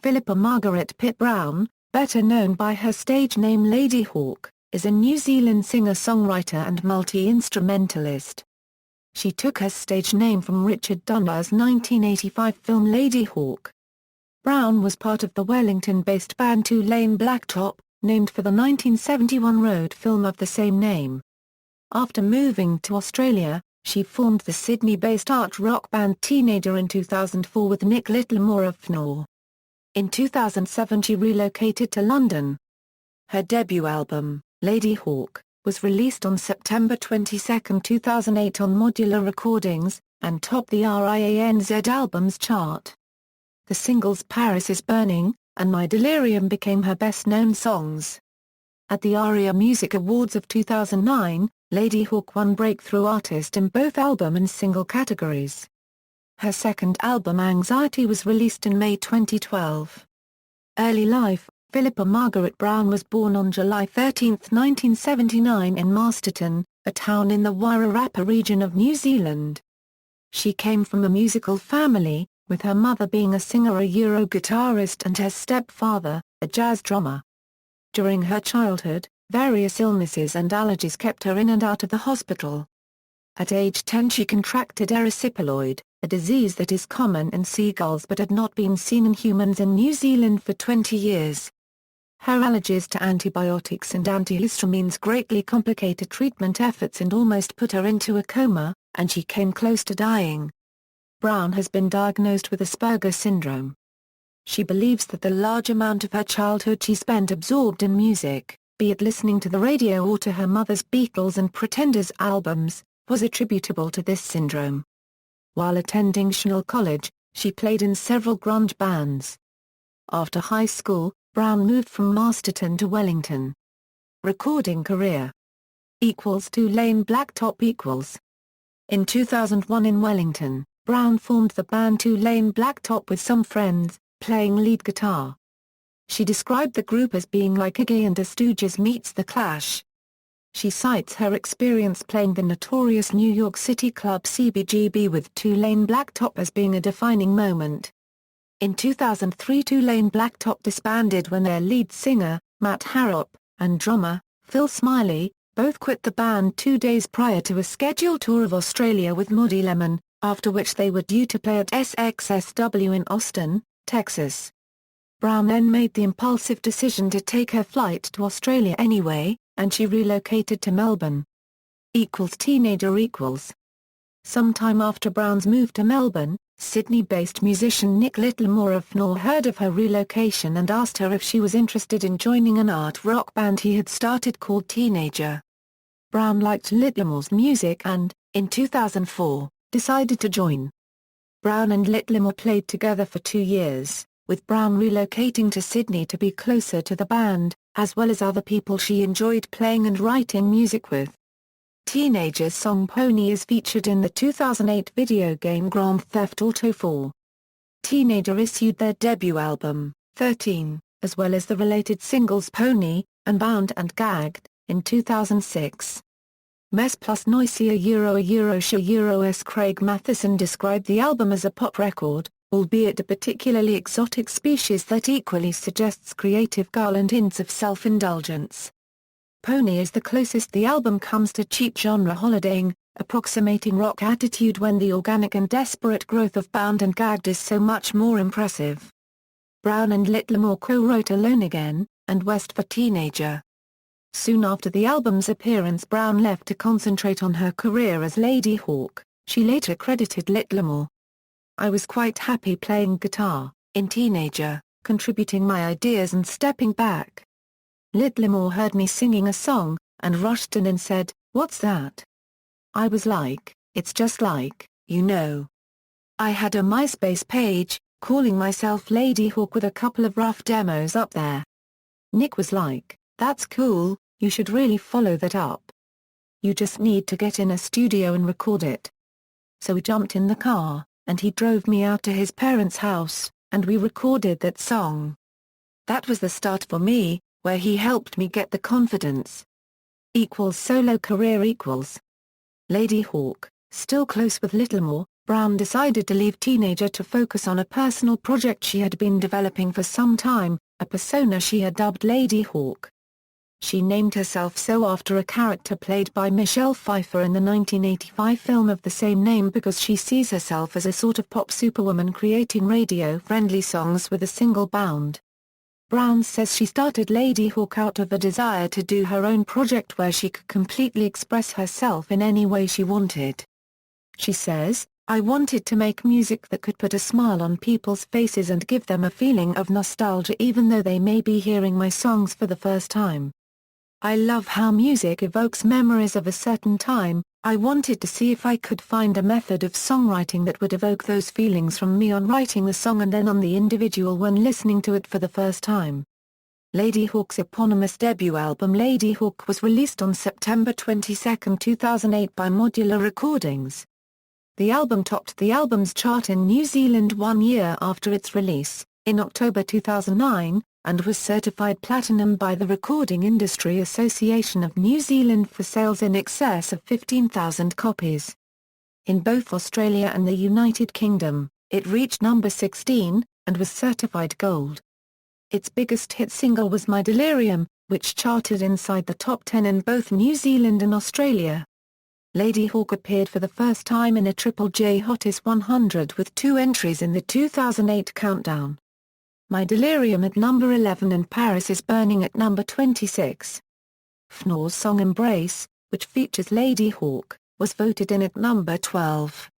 Phillipa Margaret Pitt Brown, better known by her stage name Ladyhawke, is a New Zealand singer-songwriter and multi-instrumentalist. She took her stage name from Richard Donner's 1985 film Ladyhawke. Brown was part of the Wellington-based band Two Lane Blacktop, named for the 1971 road film of the same name. After moving to Australia, she formed the Sydney-based art rock band Teenager in 2004 with Nick Littlemore of Pnau. In 2007 she relocated to London. Her debut album, Ladyhawke, was released on September 22, 2008 on Modular Recordings, and topped the RIANZ albums chart. The singles Paris is Burning and My Delirium became her best-known songs. At the ARIA Music Awards of 2009, Ladyhawke won Breakthrough Artist in both album and single categories. Her second album Anxiety was released in May 2012. Early life: Phillipa Margaret Brown was born on July 13, 1979 in Masterton, a town in the Wairarapa region of New Zealand. She came from a musical family, with her mother being a singer, a Euro guitarist, and her stepfather, a jazz drummer. During her childhood, various illnesses and allergies kept her in and out of the hospital. At age 10 she contracted erysipeloid, a disease that is common in seagulls but had not been seen in humans in New Zealand for 20 years. Her allergies to antibiotics and antihistamines greatly complicated treatment efforts and almost put her into a coma, and she came close to dying. Brown has been diagnosed with Asperger syndrome. She believes that the large amount of her childhood she spent absorbed in music, be it listening to the radio or to her mother's Beatles and Pretenders albums, was attributable to this syndrome. While attending Chanel College, she played in several grunge bands. After high school, Brown moved from Masterton to Wellington. Recording career Two Lane Blacktop. In 2001 in Wellington, Brown formed the band Two Lane Blacktop with some friends, playing lead guitar. She described the group as being like Iggy and the Stooges meets The Clash. She cites her experience playing the notorious New York City club CBGB with Two Lane Blacktop as being a defining moment. In 2003 Two Lane Blacktop disbanded when their lead singer, Matt Harrop, and drummer, Phil Smiley, both quit the band 2 days prior to a scheduled tour of Australia with Muddy Lemon, after which they were due to play at SXSW in Austin, Texas. Brown then made the impulsive decision to take her flight to Australia anyway, and she relocated to Melbourne. Teenager. Sometime after Brown's move to Melbourne, Sydney-based musician Nick Littlemore of Pnau heard of her relocation and asked her if she was interested in joining an art rock band he had started called Teenager. Brown liked Littlemore's music and, in 2004, decided to join. Brown and Littlemore played together for 2 years, with Brown relocating to Sydney to be closer to the band, as well as other people she enjoyed playing and writing music with. Teenager's song Pony is featured in the 2008 video game Grand Theft Auto 4. Teenager issued their debut album, 13, as well as the related singles Pony, and Bound and Gagged, in 2006. Mess plus Noisy a Craig Matheson described the album as a pop record, albeit a particularly exotic species that equally suggests creative guile and hints of self-indulgence. Pony is the closest the album comes to cheap genre holidaying, approximating rock attitude when the organic and desperate growth of Bound and Gagged is so much more impressive. Brown and Littlemore co-wrote Alone Again, and West for Teenager. Soon after the album's appearance Brown left to concentrate on her career as Ladyhawke. She later credited Littlemore. "I was quite happy playing guitar, in Teenager, contributing my ideas and stepping back. Littlemore heard me singing a song, and rushed in and said, 'What's that?' I was like, 'It's just like, you know.' I had a MySpace page, calling myself Ladyhawke with a couple of rough demos up there. Nick was like, 'That's cool, you should really follow that up. You just need to get in a studio and record it.' So we jumped in the car, and he drove me out to his parents' house, and we recorded that song. That was the start for me, where he helped me get the confidence." Solo career. Ladyhawke, still close with Littlemore, Brown decided to leave teenager to focus on a personal project she had been developing for some time, a persona she had dubbed Ladyhawke. She named herself so after a character played by Michelle Pfeiffer in the 1985 film of the same name because she sees herself as a sort of pop superwoman creating radio-friendly songs with a single bound. Brown says she started Ladyhawke out of a desire to do her own project where she could completely express herself in any way she wanted. She says, "I wanted to make music that could put a smile on people's faces and give them a feeling of nostalgia even though they may be hearing my songs for the first time. I love how music evokes memories of a certain time. I wanted to see if I could find a method of songwriting that would evoke those feelings from me on writing the song and then on the individual when listening to it for the first time." Ladyhawke's eponymous debut album Ladyhawke was released on September 22, 2008 by Modular Recordings. The album topped the albums chart in New Zealand 1 year after its release, in October 2009, and was certified platinum by the Recording Industry Association of New Zealand for sales in excess of 15,000 copies. In both Australia and the United Kingdom, it reached number 16, and was certified gold. Its biggest hit single was My Delirium, which charted inside the top 10 in both New Zealand and Australia. Ladyhawke appeared for the first time in a Triple J Hottest 100 with 2 entries in the 2008 countdown. My Delirium at number 11 and Paris is Burning at number 26. Pnau's song Embrace, which features Ladyhawke, was voted in at number 12.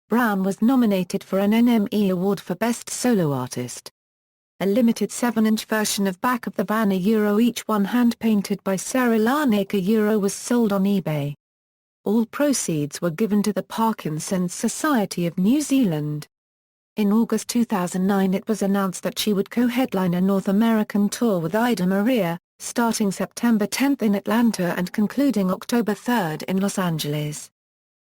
Brown was nominated for an NME Award for Best Solo Artist. A limited 7-inch version of Back of the Van each one hand-painted by Sarah Larnaca was sold on eBay. All proceeds were given to the Parkinson's Society of New Zealand. In August 2009 it was announced that she would co-headline a North American tour with Ida Maria, starting September 10 in Atlanta and concluding October 3 in Los Angeles.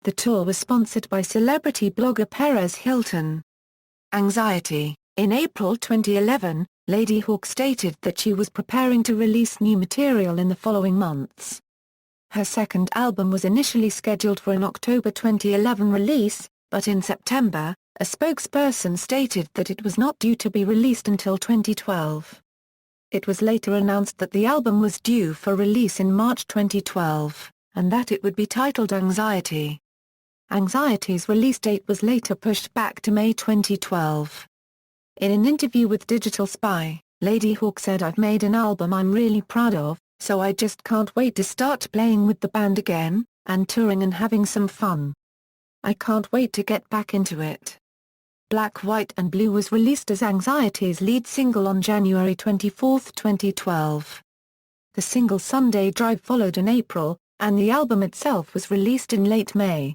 The tour was sponsored by celebrity blogger Perez Hilton. Anxiety. In April 2011, Ladyhawke stated that she was preparing to release new material in the following months. Her second album was initially scheduled for an October 2011 release, but in September, a spokesperson stated that it was not due to be released until 2012. It was later announced that the album was due for release in March 2012, and that it would be titled Anxiety. Anxiety's release date was later pushed back to May 2012. In an interview with Digital Spy, Ladyhawke said, "I've made an album I'm really proud of, so I just can't wait to start playing with the band again, and touring and having some fun. I can't wait to get back into it." Black, White and Blue was released as Anxiety's lead single on January 24, 2012. The single Sunday Drive followed in April, and the album itself was released in late May.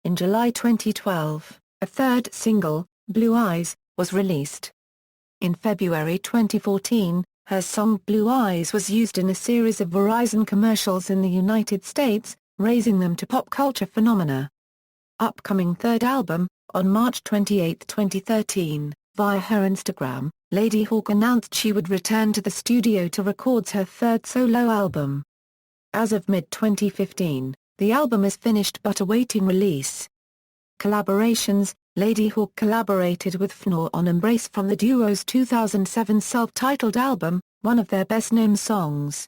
In July 2012, a third single, Blue Eyes, was released. In February 2014, her song Blue Eyes was used in a series of Verizon commercials in the United States, raising them to pop culture phenomena. Upcoming third album. On March 28, 2013, via her Instagram, Ladyhawke announced she would return to the studio to record her third solo album. As of mid-2015, the album is finished but awaiting release. Collaborations. Ladyhawke collaborated with Pnau on Embrace from the duo's 2007 self-titled album, one of their best-known songs.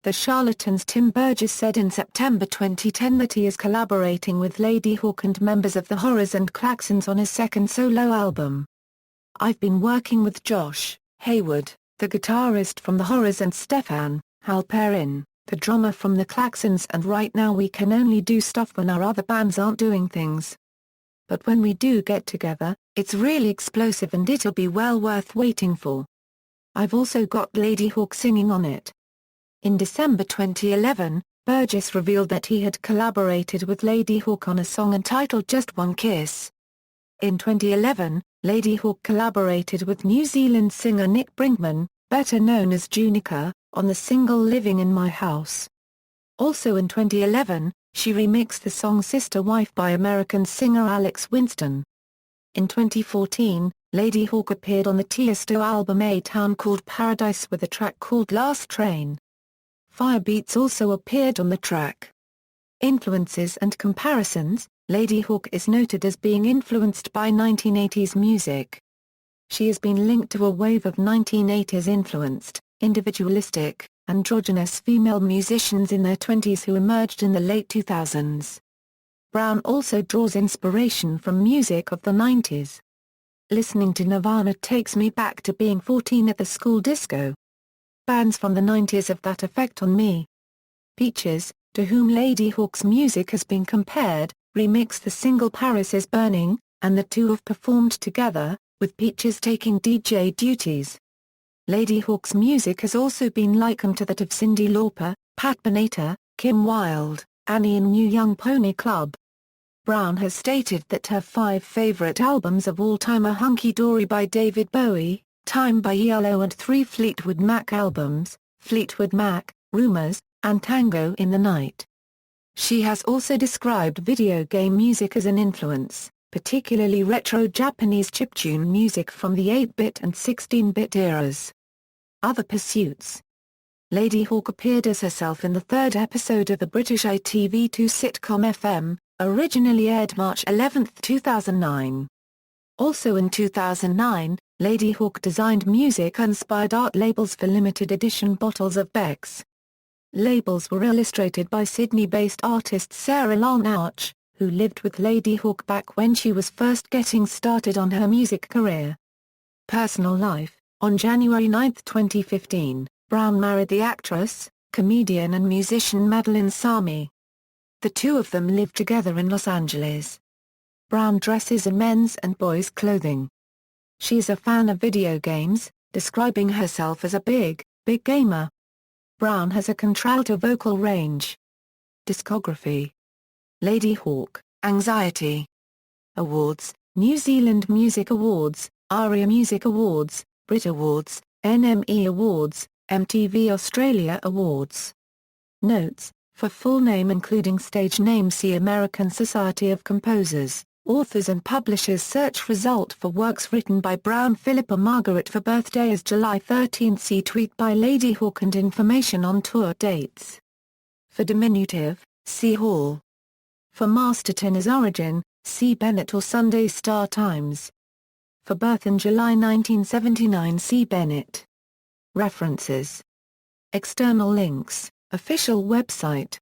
The Charlatans' Tim Burgess said in September 2010 that he is collaborating with Ladyhawke and members of the Horrors and Klaxons on his second solo album. "I've been working with Josh Hayward, the guitarist from the Horrors, and Stefan Halperin, the drummer from the Klaxons, and right now we can only do stuff when our other bands aren't doing things. But when we do get together, it's really explosive and it'll be well worth waiting for. I've also got Ladyhawke singing on it." In December 2011, Burgess revealed that he had collaborated with Ladyhawke on a song entitled Just One Kiss. In 2011, Ladyhawke collaborated with New Zealand singer Nick Brinkman, better known as Junica, on the single Living in My House. Also in 2011, she remixed the song Sister Wife by American singer Alex Winston. In 2014, Ladyhawke appeared on the Tiesto album A Town Called Paradise with a track called Last Train. Firebeats also appeared on the track. Influences and comparisons. Ladyhawke is noted as being influenced by 1980s music. She has been linked to a wave of 1980s influenced, individualistic, androgynous female musicians in their 20s who emerged in the late 2000s. Brown also draws inspiration from music of the 90s. Listening to Nirvana takes me back to being 14 at the school disco. Bands from the 90s have that effect on me. Peaches, to whom Ladyhawke's music has been compared, remixed the single Paris is Burning, and the two have performed together, with Peaches taking DJ duties. Ladyhawke's music has also been likened to that of Cyndi Lauper, Pat Benatar, Kim Wilde, Annie and New Young Pony Club. Brown has stated that her 5 favorite albums of all time are Hunky Dory by David Bowie, Time by ELO and 3 Fleetwood Mac albums, Fleetwood Mac, Rumors, and Tango in the Night. She has also described video game music as an influence, particularly retro Japanese chiptune music from the 8-bit and 16-bit eras. Other pursuits. Ladyhawke appeared as herself in the 3rd episode of the British ITV2 sitcom FM, originally aired March 11, 2009. Also in 2009, Ladyhawke designed music-inspired art labels for limited edition bottles of Beck's. Labels were illustrated by Sydney-based artist Sarah Larnach, who lived with Ladyhawke back when she was first getting started on her music career. Personal life. On January 9, 2015, Brown married the actress, comedian and musician Madeline Sami. The two of them live together in Los Angeles. Brown dresses in men's and boys' clothing. She is a fan of video games, describing herself as a big gamer. Brown has a contralto vocal range. Discography. Ladyhawke, Anxiety. Awards, New Zealand Music Awards, ARIA Music Awards, Brit Awards, NME Awards, MTV Australia Awards. Notes, for full name including stage name see American Society of Composers, Authors and Publishers search result for works written by Brown. Phillipa Margaret for birthday is July 13 see tweet by Ladyhawke and information on tour dates. For diminutive, see Hall. For Masterton as origin, see Bennett or Sunday Star Times. For birth in July 1979 see Bennett. References. External links, official website.